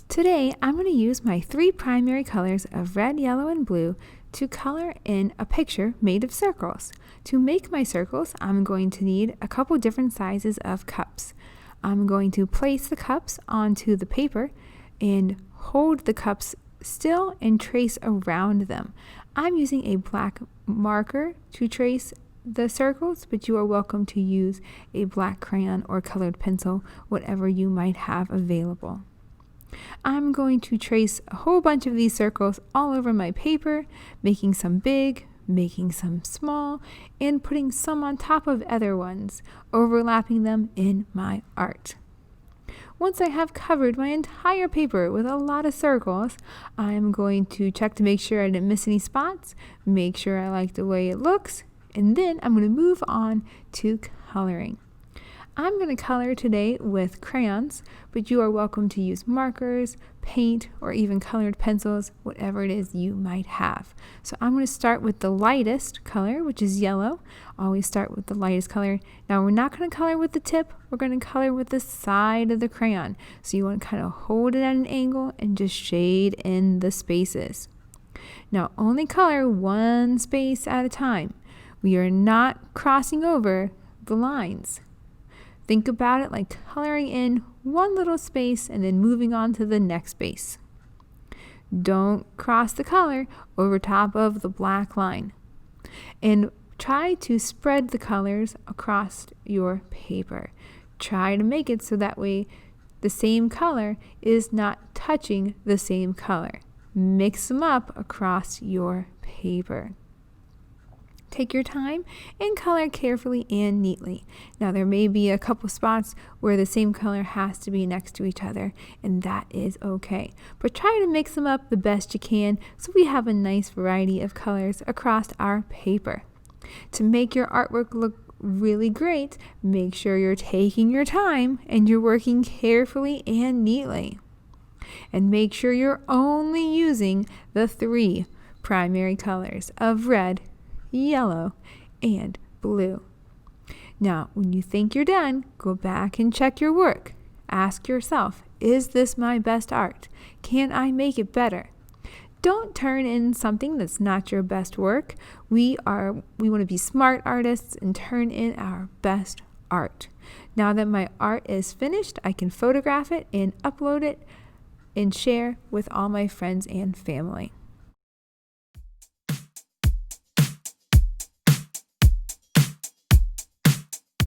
Today, I'm going to use my three primary colors of red, yellow, and blue to color in a picture made of circles. To make my circles, I'm going to need a couple different sizes of cups. I'm going to place the cups onto the paper and hold the cups still and trace around them. I'm using a black marker to trace the circles, but you are welcome to use a black crayon or colored pencil, whatever you might have available. I'm going to trace a whole bunch of these circles all over my paper, making some big, making some small, and putting some on top of other ones, overlapping them in my art. Once I have covered my entire paper with a lot of circles, I'm going to check to make sure I didn't miss any spots, make sure I like the way it looks, and then I'm going to move on to coloring. I'm going to color today with crayons, but you are welcome to use markers, paint, or even colored pencils, whatever it is you might have. So I'm going to start with the lightest color, which is yellow. Always start with the lightest color. Now we're not going to color with the tip, we're going to color with the side of the crayon. So you want to kind of hold it at an angle and just shade in the spaces. Now only color one space at a time. We are not crossing over the lines. Think about it like coloring in one little space and then moving on to the next space. Don't cross the color over top of the black line. And try to spread the colors across your paper. Try to make it so that way the same color is not touching the same color. Mix them up across your paper. Take your time and color carefully and neatly. Now there may be a couple spots where the same color has to be next to each other, and that is okay. But try to mix them up the best you can so we have a nice variety of colors across our paper. To make your artwork look really great, make sure you're taking your time and you're working carefully and neatly. And make sure you're only using the three primary colors of red, yellow, and blue. Now, when you think you're done, go back and check your work. Ask yourself, is this my best art? Can I make it better? Don't turn in something that's not your best work. We want to be smart artists and turn in our best art. Now that my art is finished, I can photograph it and upload it and share with all my friends and family.